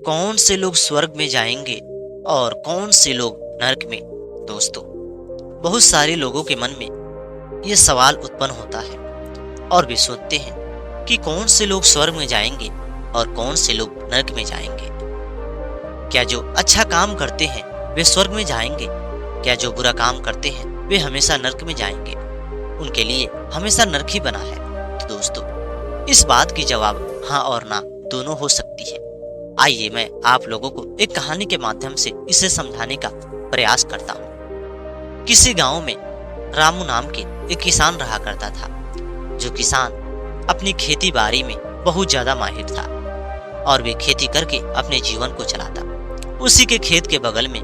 कौन से लोग स्वर्ग में जाएंगे और कौन से लोग नरक में। दोस्तों, बहुत सारे लोगों के मन में ये सवाल उत्पन्न होता है और वे सोचते हैं कि कौन से लोग स्वर्ग में जाएंगे और कौन से लोग नरक में जाएंगे। क्या जो अच्छा काम करते हैं वे स्वर्ग में जाएंगे? क्या जो बुरा काम करते हैं वे हमेशा नरक में जाएंगे? उनके लिए हमेशा नरक ही बना है। तो दोस्तों, इस बात की जवाब हाँ और ना दोनों हो सकती है। आइए मैं आप लोगों को एक कहानी के माध्यम से इसे समझाने का प्रयास करता हूँ। किसी गांव में रामू नाम के एक किसान रहा करता था। जो किसान अपनी खेती बाड़ी में बहुत ज्यादा माहिर था और वे खेती करके अपने जीवन को चलाता। उसी के खेत के बगल में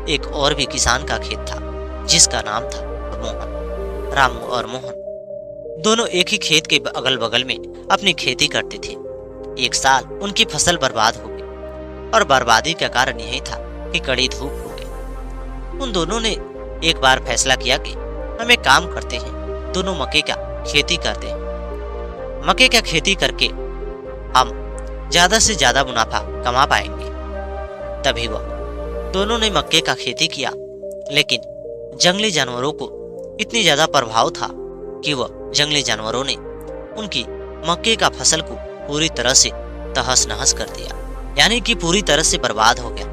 एक और भी किसान का खेत था जिसका नाम था मोहन। रामू और मोहन दोनों एक ही खेत के अगल बगल में अपनी खेती करते थे। एक साल उनकी फसल बर्बाद हो गई और बर्बादी का कारण यही था कि कड़ी धूप हो गई। उन दोनों ने एक बार फैसला किया कि हम एक काम करते हैं, दोनों मक्के का खेती करते हैं। मक्के का खेती करके हम ज्यादा से ज्यादा मुनाफा कमा पाएंगे। तभी वह दोनों ने मक्के का खेती किया, लेकिन जंगली जानवरों को इतनी ज्यादा प्रभाव था कि वह जंगली जानवरों ने उनकी मक्के का फसल को पूरी तरह से तहस नहस कर दिया, यानी कि पूरी तरह से बर्बाद हो गया।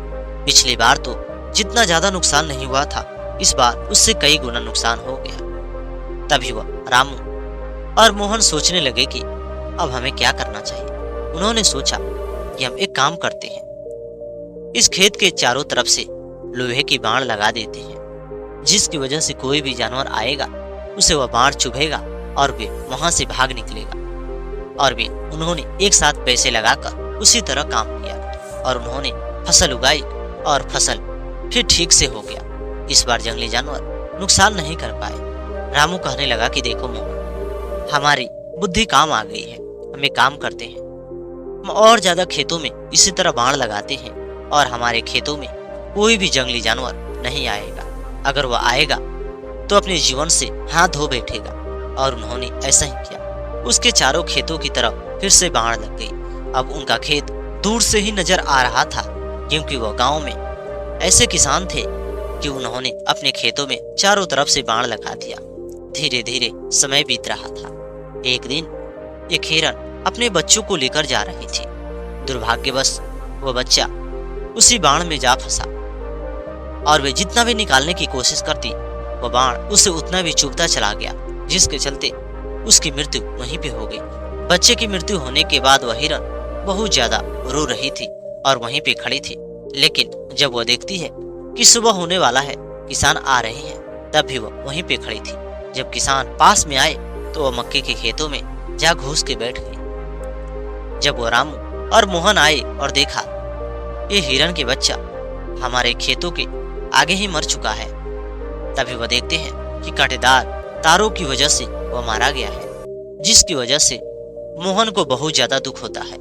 पिछली बार तो जितना ज्यादा नुकसान नहीं हुआ था, इस बार उससे कई गुना नुकसान हो गया। तभी वह रामू और मोहन सोचने लगे कि अब हमें क्या करना चाहिए। उन्होंने सोचा कि हम एक काम करते हैं, इस खेत के चारों तरफ से लोहे की बाड़ लगा देते हैं, जिसकी वजह से कोई भी जानवर आएगा उसे वह बाड़ चुभेगा और वे वहां से भाग निकलेगा। और वे उन्होंने एक साथ पैसे लगाकर उसी तरह काम किया और उन्होंने फसल उगाई और फसल फिर ठीक से हो गया। इस बार जंगली जानवर नुकसान नहीं कर पाए। रामू कहने लगा कि देखो मोहन, हमारी बुद्धि काम आ गई है, हम एक काम करते हैं, हम और ज्यादा खेतों में इसी तरह बाण लगाते हैं और हमारे खेतों में कोई भी जंगली जानवर नहीं आएगा। अगर वह आएगा तो अपने जीवन से हाथ धो बैठेगा। और उन्होंने ऐसा ही किया। उसके चारों खेतों की तरफ फिर से बाढ़ लग गई। अब उनका खेत दूर से ही नजर आ रहा था, क्योंकि वह गांव में ऐसे किसान थे कि उन्होंने अपने खेतों में चारों तरफ से बाढ़ लगा दिया। धीरे धीरे समय बीत रहा था। एक दिन एक हिरन अपने बच्चों को लेकर जा रही थी। दुर्भाग्यवश वह बच्चा उसी बाण में जा फंसा और वे जितना भी निकालने की कोशिश करती, वह बाण उसे उतना भी चुभता चला गया, जिसके चलते उसकी मृत्यु वहीं पे हो गई। बच्चे की मृत्यु होने के बाद वह हिरन बहुत ज्यादा रो रही थी और वहीं पे खड़ी थी। लेकिन जब वह देखती है कि सुबह होने वाला है, किसान आ रहे हैं, तब भी वह वहीं पे खड़ी थी। जब किसान पास में आए तो वह मक्के के खेतों में जा घुस के बैठ गई। जब वह रामू और मोहन आए और देखा ये हिरन के बच्चा हमारे खेतों के आगे ही मर चुका है, तभी वह देखते हैं कि कांटेदार तारों की वजह से वह मारा गया है, जिसकी वजह से मोहन को बहुत ज्यादा दुख होता है।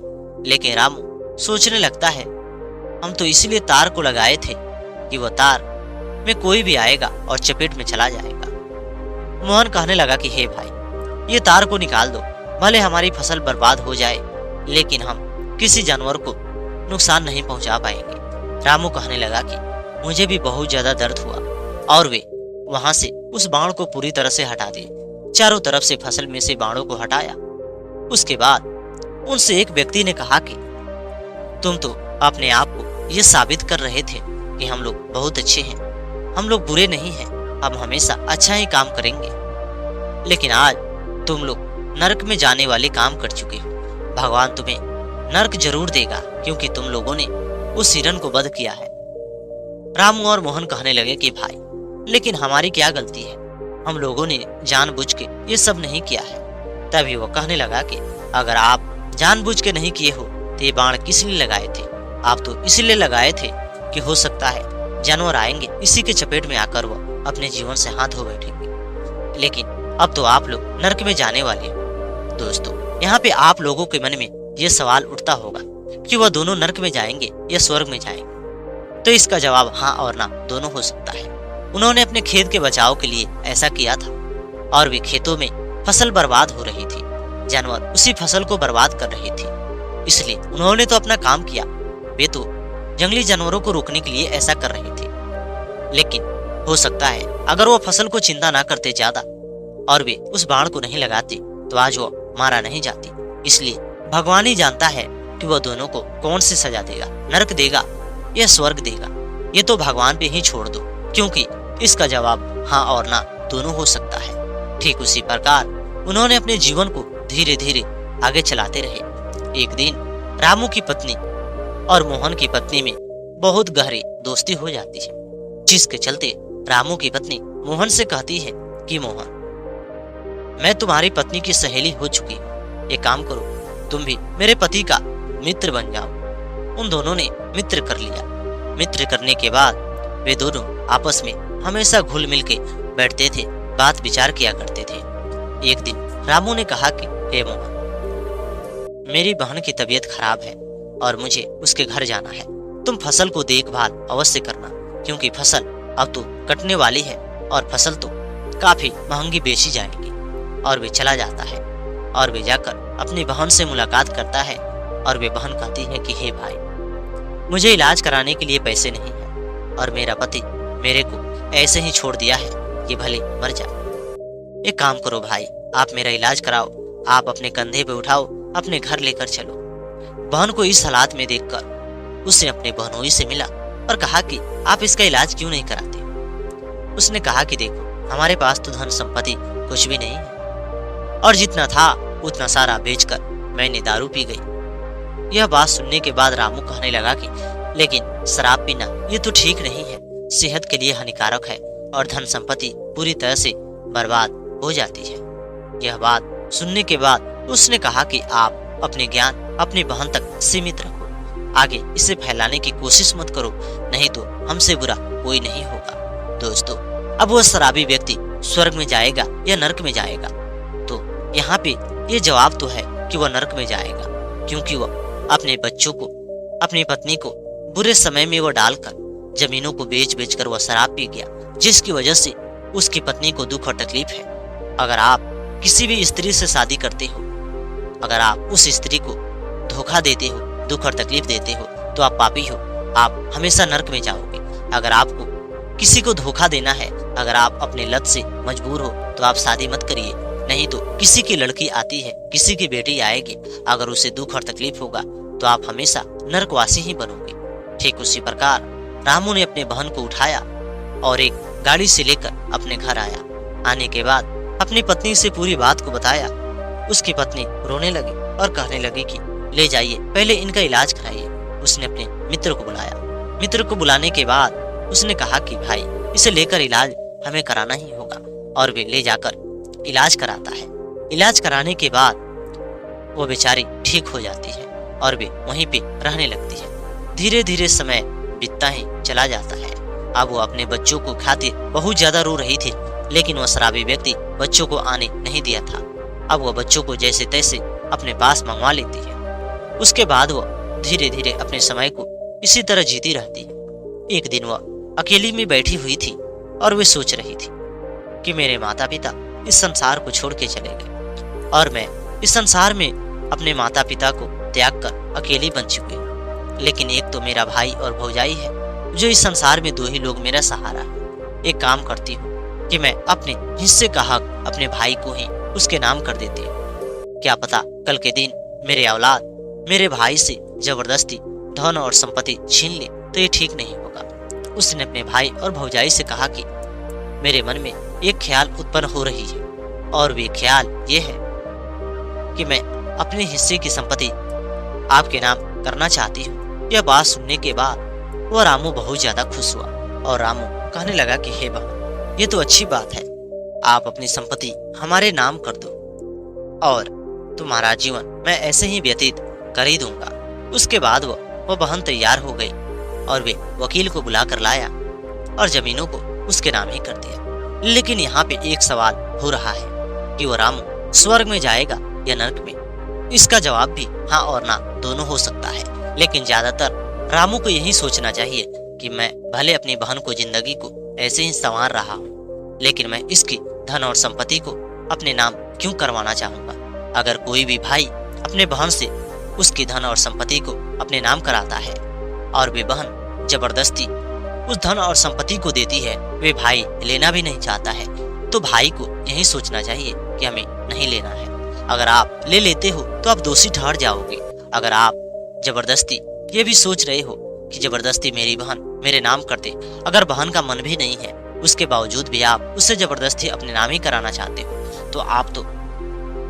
लेकिन रामू सोचने लगता है, हम तो इसलिए तार को लगाए थे कि वह तार में कोई भी आएगा और चपेट में चला जाएगा। मोहन कहने लगा कि हे भाई, ये तार को निकाल दो, भले हमारी फसल बर्बाद हो जाए, लेकिन हम किसी जानवर को नुकसान नहीं पहुंचा पाएंगे। रामू कहने लगा कि मुझे भी बहुत ज्यादा दर्द हुआ और वे वहां से उस बाण को पूरी तरह से हटा दिए। चारों तरफ से फसल में से बाणों को हटाया। उसके बाद उनसे एक व्यक्ति ने कहा कि तुम तो अपने आप को यह साबित कर रहे थे कि हम लोग बहुत अच्छे हैं, हम लोग बुरे नहीं हैं, हम हमेशा अच्छा ही काम करेंगे। लेकिन आज तुम लोग नरक में जाने वाले काम कर चुके हो। भगवान तुम्हें नरक जरूर देगा, क्योंकि तुम लोगों ने उस हिरन को वध किया है। रामू और मोहन कहने लगे कि भाई, लेकिन हमारी क्या गलती है, हम लोगों ने जानबूझ के ये सब नहीं किया है। तभी वो कहने लगा कि अगर आप जानबूझ के नहीं किए हो तो ये बाण किस लिए लगाए थे? आप तो इसलिए लगाए थे कि हो सकता है जानवर आएंगे, इसी के चपेट में आकर वो अपने जीवन से हाथ धो बैठेंगे। लेकिन अब तो आप लोग नरक में जाने वाले हो। दोस्तों, यहाँ पे आप लोगों के मन में ये सवाल उठता होगा कि वह दोनों नरक में जाएंगे या स्वर्ग में जाएंगे। तो इसका जवाब हाँ और ना दोनों हो सकता है। उन्होंने अपने खेत के बचाव के लिए ऐसा किया था और वे खेतों में फसल बर्बाद हो रही थी, जानवर उसी फसल को बर्बाद कर रहे थे। इसलिए उन्होंने तो अपना काम किया, वे तो जंगली जानवरों को रोकने के लिए ऐसा कर रहे थे, लेकिन हो सकता है अगर वो फसल को चिंता ना करते ज्यादा और वे उस बाण को नहीं लगाते तो आज वो मारा नहीं जाती। इसलिए भगवान ही जानता है कि वह दोनों को कौन सी सजा देगा, नरक देगा या स्वर्ग देगा। ये तो भगवान पे ही छोड़ दो, क्योंकि इसका जवाब हाँ और ना दोनों हो सकता है। ठीक उसी प्रकार उन्होंने अपने जीवन को धीरे धीरे आगे चलाते रहे। एक दिन रामू की पत्नी और मोहन की पत्नी में बहुत गहरी दोस्ती हो जाती है, जिसके चलते रामू की पत्नी मोहन से कहती है कि मोहन, मैं तुम्हारी पत्नी की सहेली हो चुकी हूँ, एक काम करो, तुम भी मेरे पति का मित्र बन जाओ। उन दोनों ने मित्र कर लिया। मित्र करने के बाद वे दोनों आपस में हमेशा घुल मिल के बैठते थे, बात विचार किया करते थे। एक दिन रामू ने कहा कि हे मोहन, मेरी बहन की तबीयत खराब है और मुझे उसके घर जाना है। तुम फसल को देखभाल अवश्य करना, क्योंकि फसल अब तो कटने वाली है और फसल तो काफी महंगी बेची जाएगी। और वे चला जाता है और वे जाकर अपनी बहन से मुलाकात करता है और वे बहन कहती है कि हे भाई, मुझे इलाज कराने के लिए पैसे नहीं है और मेरा पति मेरे को ऐसे ही छोड़ दिया है कि भले मर जाए। एक काम करो भाई, आप मेरा इलाज कराओ, आप अपने कंधे पे उठाओ, अपने घर लेकर चलो। बहन को इस हालात में देखकर उसने अपने बहनोई से मिला और कहा कि आप इसका इलाज क्यों नहीं कराते। उसने कहा कि देखो, हमारे पास तो धन संपत्ति कुछ भी नहीं है और जितना था उतना सारा बेचकर मैंने दारू पी गई। यह बात सुनने के बाद रामू कहने लगा कि लेकिन शराब पीना ये तो ठीक नहीं है, सेहत के लिए हानिकारक है और धन संपत्ति पूरी तरह से बर्बाद हो जाती है। यह बात सुनने के बाद उसने कहा कि आप अपने ज्ञान अपनी बहन तक सीमित रखो, आगे इसे फैलाने की कोशिश मत करो, नहीं तो हमसे बुरा कोई नहीं होगा। दोस्तों, अब वह शराबी व्यक्ति स्वर्ग में जाएगा या नरक में जाएगा? तो यहाँ पे ये जवाब तो है कि वह नरक में जाएगा, क्योंकि वह अपने बच्चों को, अपनी पत्नी को बुरे समय में वह डालकर जमीनों को बेच बेच कर वह शराब पी गया, जिसकी वजह से उसकी पत्नी को दुख और तकलीफ है। अगर आप किसी भी स्त्री से शादी करते हो, अगर आप उस स्त्री को धोखा देते हो, दुख और तकलीफ देते हो, तो आप पापी हो, आप हमेशा नरक में जाओगे। अगर आपको किसी को धोखा देना है, अगर आप अपने लत से मजबूर हो, तो आप शादी मत करिए, नहीं तो किसी की लड़की आती है, किसी की बेटी आएगी, अगर उसे दुख और तकलीफ होगा तो आप हमेशा नरकवासी ही बनोगे। ठीक उसी प्रकार रामू ने अपने बहन को उठाया और एक गाड़ी से लेकर अपने घर आया। आने के बाद अपनी पत्नी से पूरी बात को बताया। उसकी पत्नी रोने लगी और कहने लगी कि ले जाइए, पहले इनका इलाज कराइए। उसने अपने मित्र को बुलाया। मित्र को बुलाने के बाद उसने कहा कि भाई, इसे लेकर इलाज हमें कराना ही होगा, और वे ले जाकर इलाज कराता है। इलाज कराने के बाद वो बेचारी ठीक हो जाती है और वे वहीं पे रहने लगती है। धीरे धीरे समय बीतता ही चला जाता है। अब वो अपने बच्चों को खातिर बहुत ज्यादा रो रही थी, लेकिन वह शराबी व्यक्ति बच्चों को आने नहीं दिया था। अब वह बच्चों को जैसे तैसे अपने पास मंगवा लेती है। उसके बाद वह धीरे धीरे अपने समय को इसी तरह जीती रहती है। एक दिन वह अकेली में बैठी हुई थी और वे सोच रही थी कि मेरे माता पिता इस संसार को छोड़ के चले गए और मैं इस संसार में अपने माता पिता को त्याग कर अकेली बन चुकी हूँ। लेकिन एक तो मेरा भाई और भौजाई है, जो इस संसार में दो ही लोग मेरा सहारा है। एक काम करती हूँ कि मैं अपने हिस्से का हक अपने भाई को ही उसके नाम कर देती हूँ। क्या पता कल के दिन मेरे औलाद मेरे भाई से जबरदस्ती धन और संपत्ति छीन ले तो ये ठीक नहीं होगा। उसने अपने भाई और भौजाई से कहा कि मेरे मन में एक ख्याल उत्पन्न हो रही है, और वे ख्याल ये है कि मैं अपने हिस्से की संपत्ति आपके नाम करना चाहती हूँ। यह बात सुनने के बाद वह रामू बहुत ज्यादा खुश हुआ और रामू कहने लगा कि हे बहन, ये तो अच्छी बात है, आप अपनी संपत्ति हमारे नाम कर दो और तुम्हारा जीवन मैं ऐसे ही व्यतीत कर ही दूंगा। उसके बाद वह बहन तैयार हो गई और वे वकील को बुलाकर लाया और जमीनों को उसके नाम ही कर दिया। लेकिन यहाँ पे एक सवाल हो रहा है कि वो रामू स्वर्ग में जाएगा या नरक में। इसका जवाब भी हाँ और ना दोनों हो सकता है, लेकिन ज्यादातर रामू को यही सोचना चाहिए कि मैं भले अपनी बहन को जिंदगी को ऐसे ही संवार रहा हूँ, लेकिन मैं इसकी धन और संपत्ति को अपने नाम क्यों करवाना चाहूंगा। अगर कोई भी भाई अपने बहन से उसकी धन और संपत्ति को अपने नाम कराता है और वे बहन जबरदस्ती उस धन और संपत्ति को देती है। वे भाई लेना भी नहीं चाहता है, तो भाई को यही सोचना चाहिए कि हमें नहीं लेना है। अगर आप ले लेते हो तो आप दोषी ठहर जाओगे। अगर आप जबरदस्ती ये भी सोच रहे हो कि जबरदस्ती मेरी बहन मेरे नाम कर दे, अगर बहन का मन भी नहीं है उसके बावजूद भी आप उससे जबरदस्ती अपने नाम ही कराना चाहते हो, तो आप तो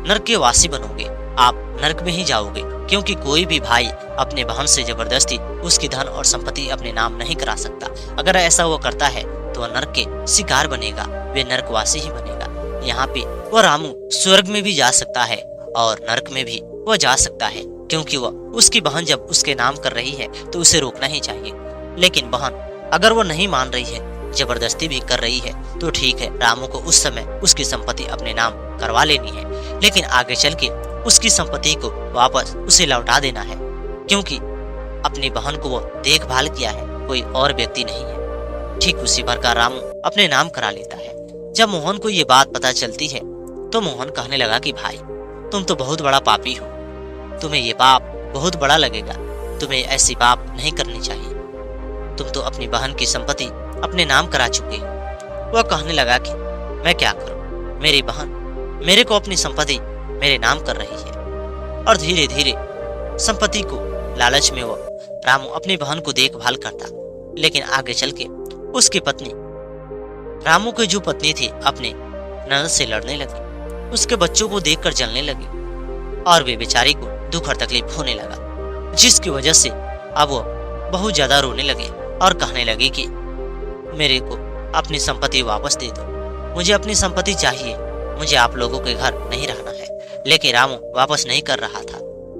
नरक के वासी बनोगे, आप नरक में ही जाओगे। क्योंकि कोई भी भाई अपने बहन से जबरदस्ती उसकी धन और संपत्ति अपने नाम नहीं करा सकता। अगर ऐसा वो करता है तो वह नरक के शिकार बनेगा, वे नरकवासी ही बनेगा। यहाँ पे वह रामू स्वर्ग में भी जा सकता है और नरक में भी वह जा सकता है, क्योंकि वह उसकी बहन जब उसके नाम कर रही है तो उसे रोकना ही चाहिए। लेकिन बहन अगर वो नहीं मान रही है, जबरदस्ती भी कर रही है, तो ठीक है, रामू को उस समय उसकी संपत्ति अपने नाम करवा लेनी है, लेकिन आगे चल के उसकी संपत्ति को वापस उसे लौटा देना है, क्योंकि अपनी बहन को वो देखभाल किया है, कोई और व्यक्ति नहीं है। ठीक उसी प्रकार रामू अपने नाम करा लेता है। जब मोहन को ये बात पता चलती है तो मोहन कहने लगा कि भाई तुम तो बहुत बड़ा पापी हो, तुम्हें ये पाप बहुत बड़ा लगेगा, तुम्हें ऐसी पाप नहीं करनी चाहिए। तुम तो अपनी बहन की संपत्ति अपने नाम करा चुके हो। वह कहने लगा कि मैं क्या करूं, मेरी बहन मेरे को अपनी संपत्ति मेरे नाम कर रही है। और धीरे धीरे संपत्ति को लालच में वह रामू अपनी बहन को देखभाल करता, लेकिन आगे चल के उसकी पत्नी, रामू की जो पत्नी थी, अपने ननद से लड़ने लगी, उसके बच्चों को देखकर जलने लगी और वे बेचारी को दुख और तकलीफ होने लगा, जिसकी वजह से अब वो बहुत ज्यादा रोने लगे और कहने लगे कि मेरे को अपनी संपत्ति वापस दे दो, मुझे अपनी संपत्ति चाहिए, मुझे आप लोगों के घर नहीं रहना है। लेकिन रामू वापस नहीं कर रहा था।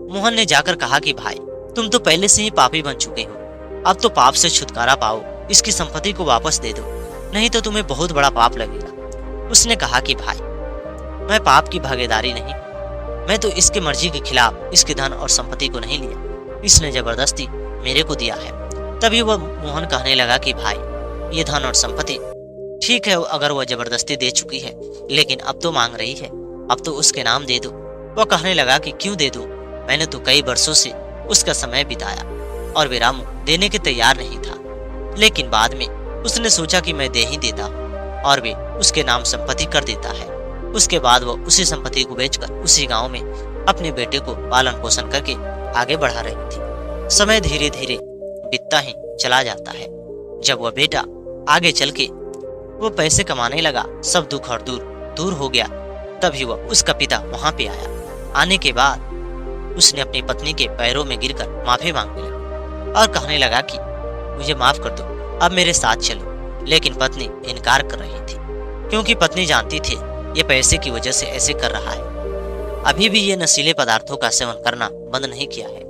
मोहन ने जाकर कहा कि भाई तुम तो पहले से ही पापी बन चुके हो, अब तो पाप से छुटकारा पाओ, इसकी संपत्ति को वापस दे दो, नहीं तो तुम्हें बहुत बड़ा पाप लगेगा। उसने कहा कि भाई मैं पाप की भागीदारी नहीं, मैं तो इसके मर्जी के खिलाफ इसके धन और संपत्ति को नहीं लिया, इसने जबरदस्ती मेरे को दिया है। तभी वह मोहन कहने लगा कि भाई ये धन और संपत्ति ठीक है, अगर वह जबरदस्ती दे चुकी है, लेकिन अब तो मांग रही है, अब तो उसके नाम दे दो। वह कहने लगा कि क्यों दे दूं, मैंने तो कई वर्षों से उसका समय बिताया। और वे रामू देने के तैयार नहीं था, लेकिन बाद में उसने सोचा कि मैं दे ही देता हूँ, और वे उसके नाम संपत्ति कर देता है। उसके बाद वह उसी संपत्ति को बेचकर उसी गांव में अपने बेटे को पालन पोषण करके आगे बढ़ा रही थी। समय धीरे धीरे बीतता ही चला जाता है। जब वह बेटा आगे चल के वो पैसे कमाने लगा, सब दुख और दूर हो गया, तभी वह उसका पिता वहां पे आया। आने के बाद उसने अपनी पत्नी के पैरों में गिरकर माफी मांगने लगा और कहने लगा कि मुझे माफ कर दो, अब मेरे साथ चलो। लेकिन पत्नी इनकार कर रही थी, क्योंकि पत्नी जानती थी ये पैसे की वजह से ऐसे कर रहा है। अभी भी ये नशीले पदार्थों का सेवन करना बंद नहीं किया है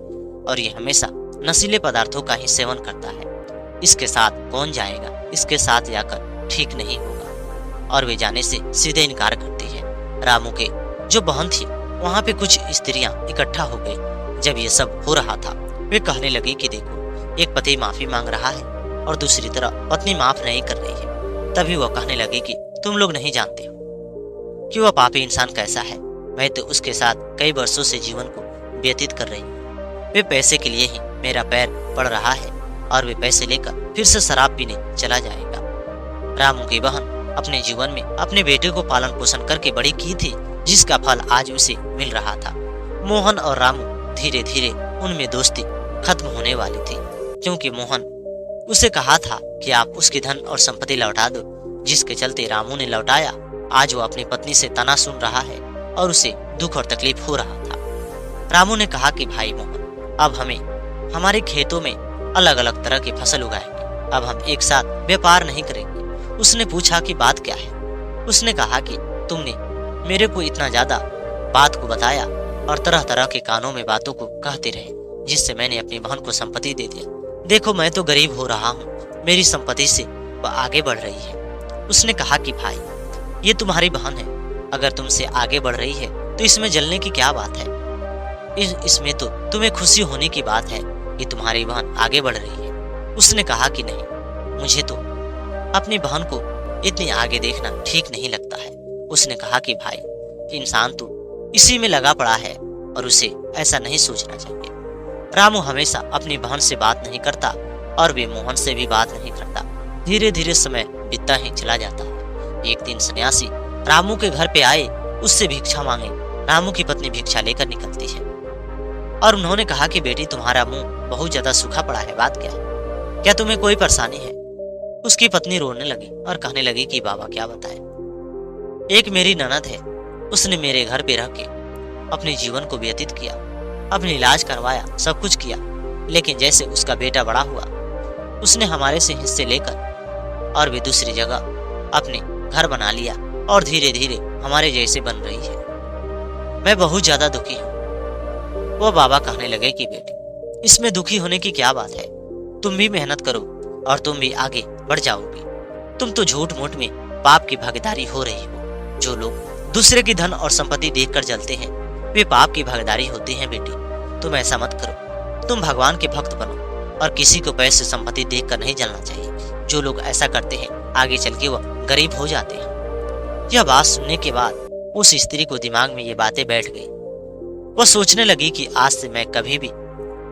और ये हमेशा नशीले पदार्थों का ही सेवन करता है। इसके साथ कौन जाएगा, इसके साथ जाकर ठीक नहीं होगा। और वे जाने से सीधे इनकार करती है। रामू के जो बहन थी वहां पे कुछ स्त्रियां इकट्ठा हो गई। जब ये सब हो रहा था, वे कहने लगी कि देखो, एक पति माफी मांग रहा है और दूसरी तरफ पत्नी माफ नहीं कर रही है। तभी वह कहने लगी कि तुम लोग नहीं जानते हो कि वह पापी इंसान कैसा है, मैं तो उसके साथ कई वर्षों से जीवन को व्यतीत कर रही हूँ। वे पैसे के लिए ही मेरा पैर पड़ रहा है और वे पैसे लेकर फिर से शराब पीने चला जाएगा। रामू की बहन अपने जीवन में अपने बेटे को पालन पोषण करके बड़ी की थी, जिसका फल आज उसे मिल रहा था। मोहन और रामू धीरे धीरे उनमें दोस्ती खत्म होने वाली थी, क्योंकि मोहन उसे कहा था कि आप उसकी धन और संपत्ति लौटा दो, जिसके चलते रामू ने लौटाया। आज वो अपनी पत्नी से तना सुन रहा है और उसे दुख और तकलीफ हो रहा था। रामू ने कहा कि भाई मोहन, अब हमें हमारे खेतों में अलग अलग तरह की फसल उगाएंगे, अब हम एक साथ व्यापार नहीं करेंगे। उसने पूछा कि बात क्या है। उसने कहा कि तुमने मेरे को इतना ज्यादा बात को बताया और तरह तरह के कानों में बातों को कहते रहे, जिससे मैंने अपनी बहन को संपत्ति दे दिया। देखो, मैं तो गरीब हो रहा हूँ, मेरी संपत्ति से वह आगे बढ़ रही है। उसने कहा कि भाई, ये तुम्हारी बहन है, अगर तुमसे आगे बढ़ रही है तो इसमें जलने की क्या बात है। इसमें तो तुम्हें खुशी होने की बात है कि तुम्हारी बहन आगे बढ़ रही है। उसने कहा कि नहीं, मुझे तो अपनी बहन को इतनी आगे देखना ठीक नहीं लगता है। उसने कहा कि भाई, इंसान तो इसी में लगा पड़ा है और उसे ऐसा नहीं सोचना चाहिए। रामू हमेशा अपनी बहन से बात नहीं करता और वे मोहन से भी बात नहीं करता। धीरे धीरे समय बीतता ही चला जाता है। एक दिन सन्यासी रामू के घर पे आए, उससे भिक्षा मांगे। रामू की पत्नी भिक्षा लेकर निकलती है और उन्होंने कहा कि बेटी, तुम्हारा मुंह बहुत ज्यादा सूखा पड़ा है, बात क्या है? क्या तुम्हें कोई परेशानी है? उसकी पत्नी रोने लगी और कहने लगी कि बाबा क्या बताए। एक मेरी ननद है, उसने मेरे घर पे रह के अपने जीवन को व्यतीत किया, अपने इलाज करवाया, सब कुछ किया, लेकिन जैसे उसका बेटा बड़ा हुआ, उसने हमारे से हिस्से लेकर और भी दूसरी जगह अपने घर बना लिया और धीरे धीरे हमारे जैसे बन रही है। मैं बहुत ज्यादा दुखी हूँ। वो बाबा कहने लगे कि बेटी, इसमें दुखी होने की क्या बात है? तुम भी मेहनत करो और तुम भी आगे बढ़ जाओगी। तुम तो झूठ मूठ में पाप की भागीदारी हो रही हो। जो लोग दूसरे की धन और संपत्ति देखकर जलते हैं, वे पाप की भागीदारी होते हैं। बेटी, तुम ऐसा मत करो। तुम भगवान के भक्त बनो और किसी को पैसे संपत्ति देखकर नहीं जलना चाहिए। जो लोग ऐसा करते हैं, आगे चल के वह गरीब हो जाते हैं। यह बात सुनने के बाद उस स्त्री को दिमाग में ये बातें बैठ गई। वह सोचने लगी कि आज से मैं कभी भी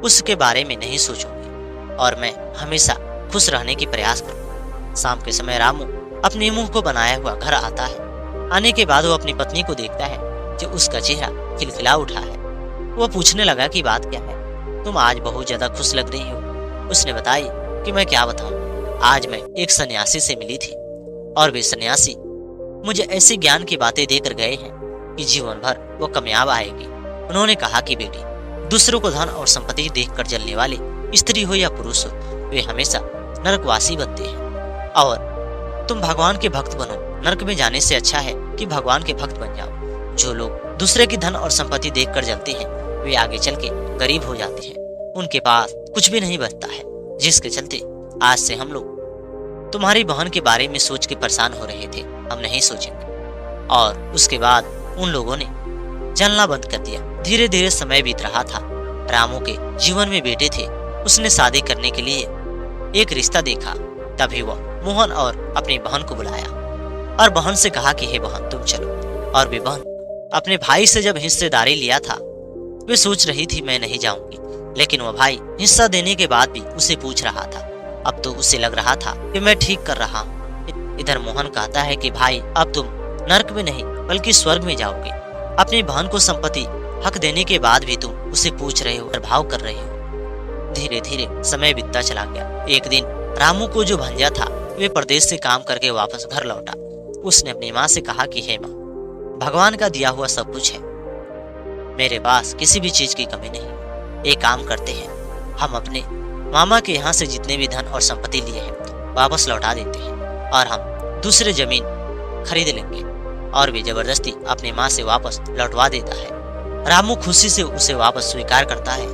उसके बारे में नहीं सोचूंगी और मैं हमेशा खुश रहने की प्रयास करूंगी। शाम के समय रामू अपने मुंह को बनाया हुआ घर आता है। आने के बाद वो अपनी पत्नी को देखता है जो उसका चेहरा खिलखिला उठा है। वो पूछने लगा कि बात क्या है, तुम आज बहुत ज्यादा खुश लग रही हो। उसने बताई कि मैं क्या बताऊं, आज मैं एक सन्यासी से मिली थी और वे सन्यासी मुझे ऐसे ज्ञान की बातें देकर गए हैं कि जीवन भर वो कामयाब आएगी। उन्होंने कहा कि बेटी, दूसरों को धन और संपत्ति देखकर जलने वाले स्त्री हो या पुरुष हो, वे हमेशा नरकवासी बनते हैं और तुम भगवान के भक्त बनो। नरक में जाने से अच्छा है कि भगवान के भक्त बन जाओ। जो लोग दूसरे की धन और संपत्ति देखकर जलते हैं, वे आगे चल के गरीब हो जाते हैं। उनके पास कुछ भी नहीं बचता है, जिसके चलते आज से हम लोग तुम्हारी बहन के बारे में सोच के परेशान हो रहे थे, हम नहीं सोचेंगे। और उसके बाद उन लोगों ने जलना बंद कर दिया। धीरे धीरे समय बीत रहा था। रामू के जीवन में बेटे थे। उसने शादी करने के लिए एक रिश्ता देखा। तभी वह मोहन और अपनी बहन को बुलाया और बहन से कहा कि हे बहन, तुम चलो। और वे बहन अपने भाई से जब हिस्सेदारी लिया था, वे सोच रही थी मैं नहीं जाऊंगी, लेकिन वह भाई हिस्सा देने के बाद भी उसे पूछ रहा था। अब तो उसे लग रहा था कि मैं ठीक कर रहा हूँ। इधर मोहन कहता है कि भाई, अब तुम नरक में नहीं बल्कि स्वर्ग में जाओगे। अपनी बहन को संपत्ति हक देने के बाद भी तुम उसे पूछ रहे हो, प्रभाव कर रहे हो। धीरे धीरे समय बीतता चला गया। एक दिन रामू को जो भंजा था, वे प्रदेश से काम करके वापस घर लौटा। उसने अपनी माँ से कहा कि हे माँ, भगवान का दिया हुआ सब कुछ है, मेरे पास किसी भी चीज की कमी नहीं। एक काम करते हैं, हम अपने मामा के यहाँ से जितने भी धन और संपत्ति लिए हैं वापस लौटा देते हैं और हम दूसरे जमीन खरीद लेंगे। और वे जबरदस्ती अपनी माँ से वापस लौटवा देता है। रामू खुशी से उसे वापस स्वीकार करता है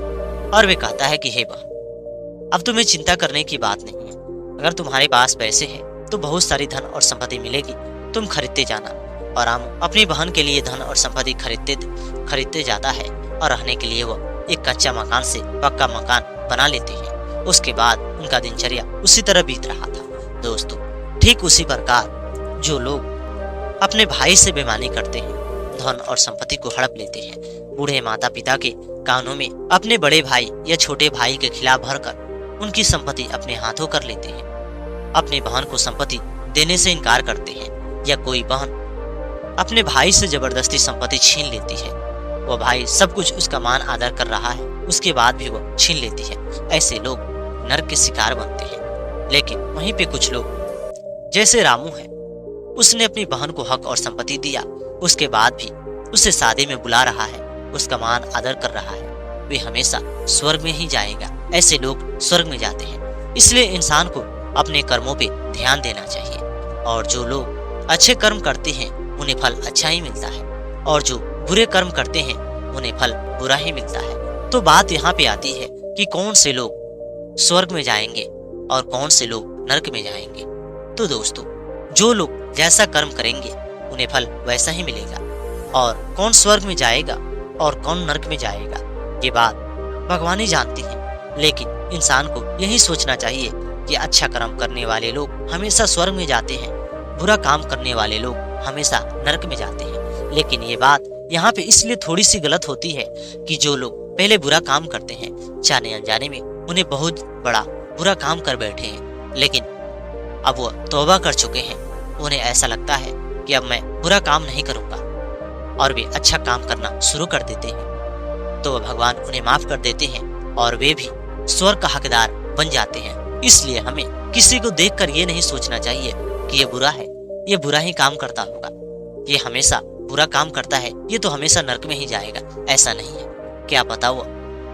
और वे कहता है कि हे बहन, अब तुम्हें चिंता करने की बात नहीं है। अगर तुम्हारे पास पैसे हैं तो बहुत सारी धन और संपत्ति मिलेगी, तुम खरीदते जाना। और रामू अपनी बहन के लिए धन और संपत्ति खरीदते जाता है और रहने के लिए वो एक कच्चा मकान से पक्का मकान बना लेते हैं। उसके बाद उनका दिनचर्या उसी तरह बीत रहा था। दोस्तों, ठीक उसी प्रकार जो लोग अपने भाई से बेईमानी करते हैं, धन और संपत्ति को हड़प लेते हैं, बूढ़े माता पिता के कानों में अपने बड़े भाई या छोटे भाई के खिलाफ भरकर उनकी संपत्ति अपने हाथों कर लेते हैं, अपनी बहन को संपत्ति देने से इनकार करते हैं, या कोई बहन अपने भाई से जबरदस्ती संपत्ति छीन लेती है। वो भाई सब कुछ उसका मान आदर कर रहा है, उसके बाद भी वो छीन लेती है। ऐसे लोग नरक के शिकार बनते हैं। लेकिन वहीं पे कुछ लोग जैसे रामू है, उसने अपनी बहन को हक और संपत्ति दिया, उसके बाद भी उसे शादी में बुला रहा है, उसका मान आदर कर रहा है, वे हमेशा स्वर्ग में ही जाएगा। ऐसे लोग स्वर्ग में जाते हैं। इसलिए इंसान को अपने कर्मों पे ध्यान देना चाहिए और जो लोग अच्छे कर्म करते हैं उन्हें फल अच्छा ही मिलता है और जो बुरे कर्म करते हैं उन्हें फल बुरा ही मिलता है। तो बात यहाँ पे आती है कि कौन से लोग स्वर्ग में जाएंगे और कौन से लोग नरक में जाएंगे। तो दोस्तों, जो लोग जैसा कर्म करेंगे उन्हें फल वैसा ही मिलेगा, और कौन स्वर्ग में जाएगा और कौन नरक में जाएगा ये बात भगवान ही जानते हैं। लेकिन इंसान को यही सोचना चाहिए कि अच्छा कर्म करने वाले लोग हमेशा स्वर्ग में जाते हैं, बुरा काम करने वाले लोग हमेशा नरक में जाते हैं। लेकिन ये बात यहाँ पे इसलिए थोड़ी सी गलत होती है कि जो लोग पहले बुरा काम करते हैं, जाने अनजाने में उन्हें बहुत बड़ा बुरा काम कर बैठे हैं, लेकिन अब वो तौबा कर चुके हैं। उन्हें ऐसा लगता है कि अब मैं बुरा काम नहीं करूंगा, और वे अच्छा काम करना शुरू कर देते हैं। तो भगवान उन्हें माफ कर देते हैं और वे भी स्वर्ग का हकदार बन जाते हैं। इसलिए हमें किसी को देखकर ये नहीं सोचना चाहिए कि ये बुरा है, ये बुरा ही काम करता होगा, ये हमेशा बुरा काम करता है, ये तो हमेशा नरक में ही जाएगा। ऐसा नहीं है। क्या पता वो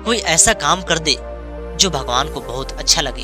कोई ऐसा काम कर दे जो भगवान को बहुत अच्छा लगे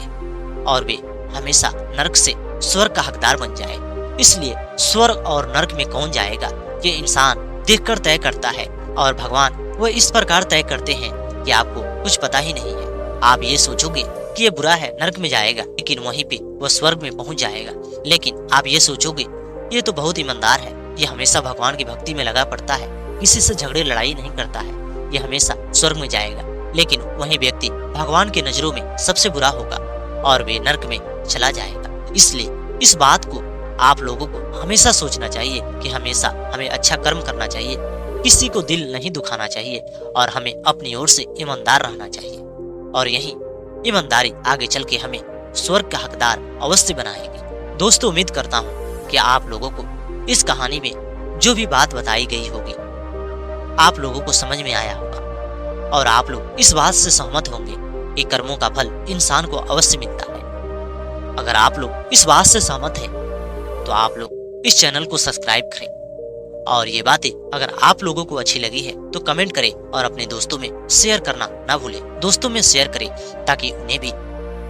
और वे हमेशा नरक से स्वर्ग का हकदार बन जाए। इसलिए स्वर्ग और नरक में कौन जाएगा, ये इंसान देखकर तय करता है, और भगवान वो इस प्रकार तय करते हैं कि आपको कुछ पता ही नहीं है। आप ये सोचोगे कि ये बुरा है, नरक में जाएगा, लेकिन वहीं पे वो स्वर्ग में पहुंच जाएगा। लेकिन आप ये सोचोगे ये तो बहुत ईमानदार है, ये हमेशा भगवान की भक्ति में लगा पड़ता है, किसी से झगड़े लड़ाई नहीं करता है, ये हमेशा स्वर्ग में जाएगा। लेकिन वही व्यक्ति भगवान की नजरों में सबसे बुरा होगा और वे नरक में चला जाएगा। इसलिए इस बात को आप लोगों को हमेशा सोचना चाहिए कि हमेशा हमें अच्छा कर्म करना चाहिए, किसी को दिल नहीं दुखाना चाहिए, और हमें अपनी ओर से ईमानदार रहना चाहिए। और यही ईमानदारी आगे चल के हमें स्वर्ग का हकदार अवश्य बनाएगी। दोस्तों, उम्मीद करता हूँ कि आप लोगों को इस कहानी में जो भी बात बताई गई होगी आप लोगों को समझ में आया होगा, और आप लोग इस बात से सहमत होंगे कि कर्मों का फल इंसान को अवश्य मिलता है। अगर आप लोग इस बात से सहमत हैं तो आप लोग इस चैनल को सब्सक्राइब करें, और ये बातें अगर आप लोगों को अच्छी लगी है तो कमेंट करें और अपने दोस्तों में शेयर करना ना भूलें। दोस्तों में शेयर करें ताकि उन्हें भी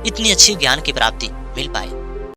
इतनी अच्छी ज्ञान की प्राप्ति मिल पाए।